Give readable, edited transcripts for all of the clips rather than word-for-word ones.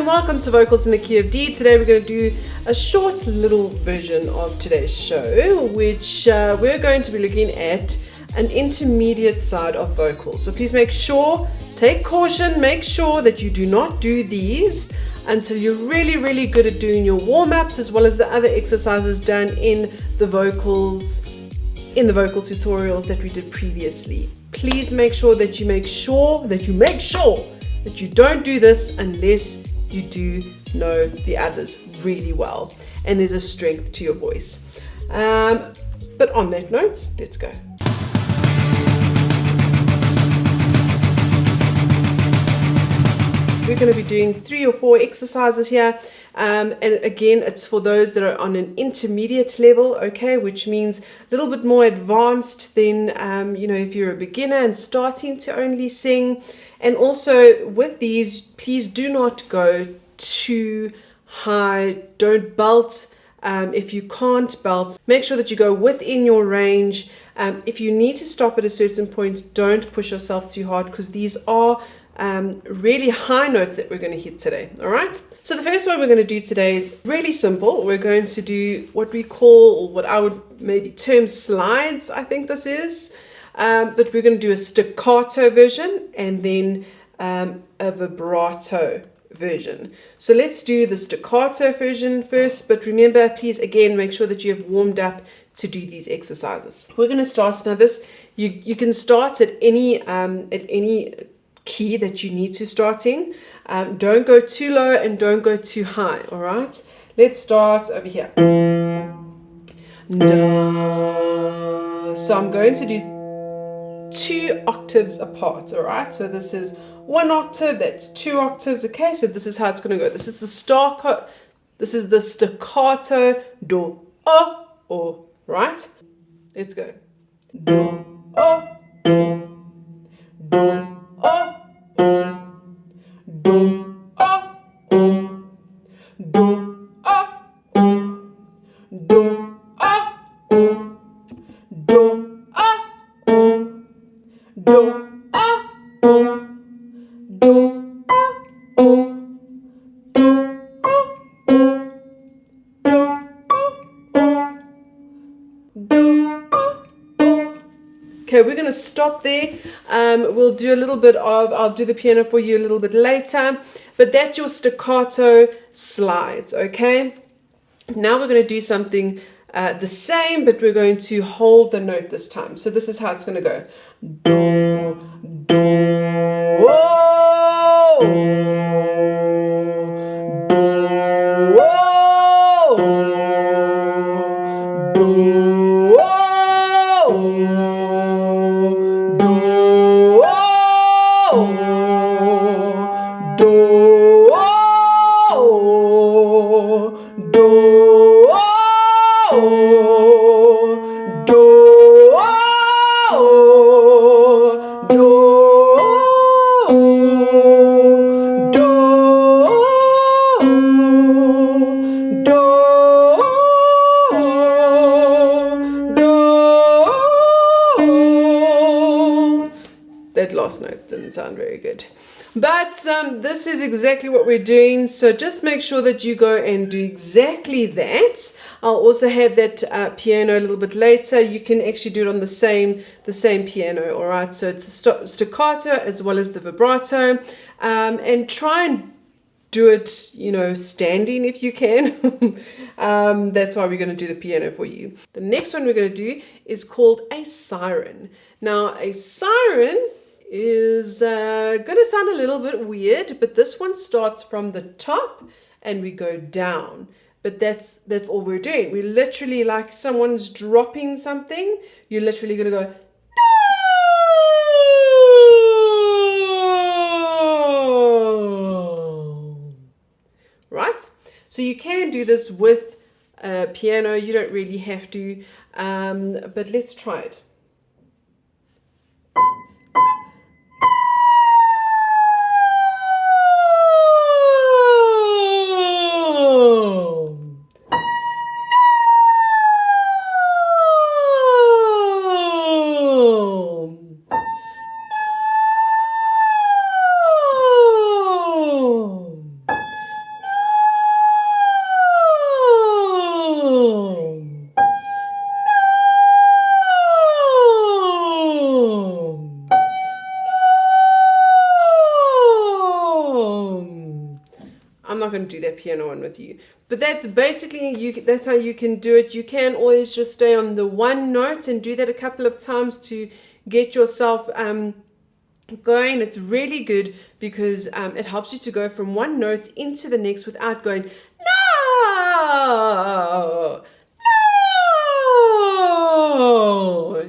everyone, welcome to Vocals in the Key of D. Today we're going to do a short little version of today's show, which we're going to be looking at an intermediate side of vocals. So please make sure, take caution, make sure that you do not do these until you're really good at doing your warm-ups as well as the other exercises done in the vocals, in the vocal tutorials that we did previously. Please make sure that you don't do this unless you do know the others really well and there's a strength to your voice. But on that note, let's go. We're going to be doing 3 or 4 exercises here, and again it's for those that are on an intermediate level, okay, which means a little bit more advanced than if you're a beginner and starting to only sing. And also with these, please do not go too high, don't belt. If you can't belt, make sure that you go within your range. If you need to stop at a certain point, don't push yourself too hard, because these are really high notes that we're going to hit today. All right, so the first one we're going to do today is really simple. We're going to do what we call, or what I would maybe term, slides, I think this is, but we're going to do a staccato version and then a vibrato version. So let's do the staccato version first, but remember, please again make sure that you have warmed up to do these exercises. We're going to start now. This you can start at any key that you need to start in. Don't go too low and don't go too high. All right, let's start over here. Da. So I'm going to do 2 octaves apart. All right, so this is 1 octave, that's 2 octaves. Okay, so this is how it's going to go. This is the staccato do o, right? Let's go. Do o, do o, do o, do o, do o, do o, do Okay, we're going to stop there. We'll do a little bit of, I'll do the piano for you a little bit later, but that's your staccato slides, okay? Now we're going to do something the same, but we're going to hold the note this time. So this is how it's going to go. Do, do, oh, do, oh, do. That last note didn't sound very good, but this is exactly what we're doing, so just make sure that you go and do exactly that. I'll also have that piano a little bit later. You can actually do it on the same piano. All right, so it's the staccato as well as the vibrato, and try and do it standing if you can. That's why we're going to do the piano for you. The next one we're going to do is called a siren. Now a siren is going to sound a little bit weird, but this one starts from the top and we go down. But that's all we're doing. We're literally, like someone's dropping something, you're literally going to go, no! Right? So you can do this with a piano. You don't really have to, but let's try it. not going to do that piano one with you. But that's basically, that's how you can do it. You can always just stay on the one note and do that a couple of times to get yourself going. It's really good because it helps you to go from one note into the next without going, no, no.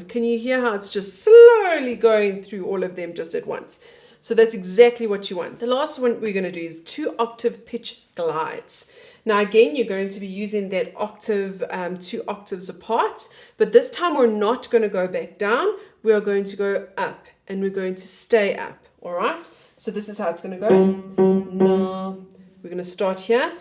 Can you hear how it's just slowly going through all of them just at once? So that's exactly what you want. The last one we're going to do is 2-octave pitch glides. Now again, you're going to be using that octave 2 octaves apart, but this time we're not going to go back down. We are going to go up, and we're going to stay up. All right, so this is how it's going to go. No, we're going to start here.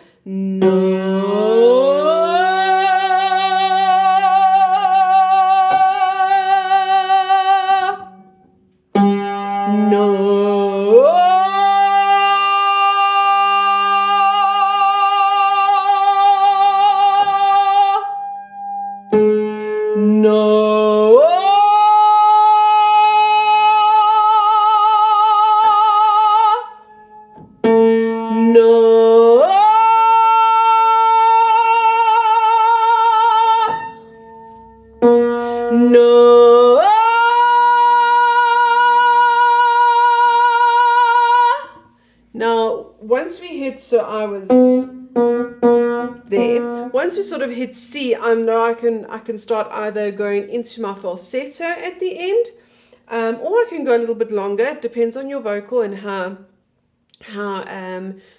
No, once we hit, so I was there. Once we sort of hit C, I know I can start either going into my falsetto at the end, or I can go a little bit longer. It depends on your vocal and how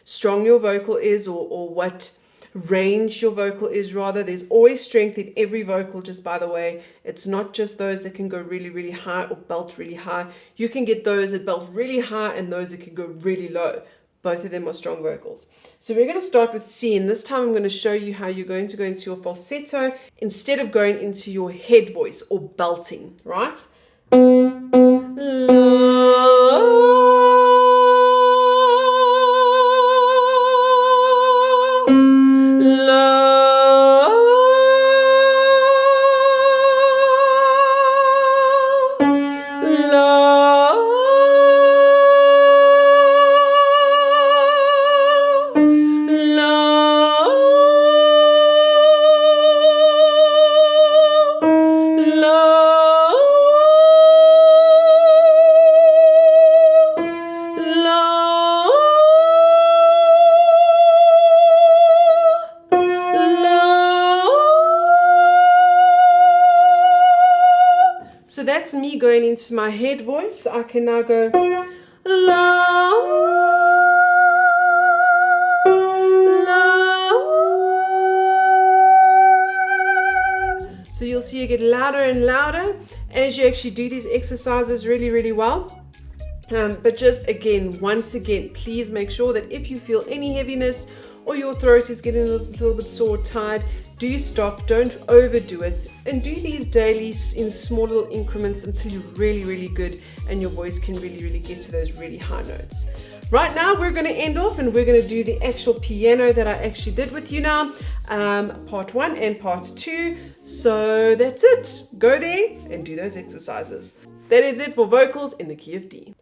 strong your vocal is, or what range your vocal is rather. There's always strength in every vocal, just by the way. It's not just those that can go really, really high or belt really high. You can get those that belt really high and those that can go really low. Both of them are strong vocals. So we're going to start with C, and this time I'm going to show you how you're going to go into your falsetto instead of going into your head voice or belting, right? So that's me going into my head voice. I can now go la, la. So you'll see you get louder and louder as you actually do these exercises really, really well. But just again, once again, please make sure that if you feel any heaviness or your throat is getting a little bit sore, tired, do stop, don't overdo it, and do these daily in small little increments until you're really, really good and your voice can really, really get to those really high notes. Right now, we're going to end off and we're going to do the actual piano that I actually did with you now, part 1 and part 2. So that's it. Go there and do those exercises. That is it for vocals in the key of D.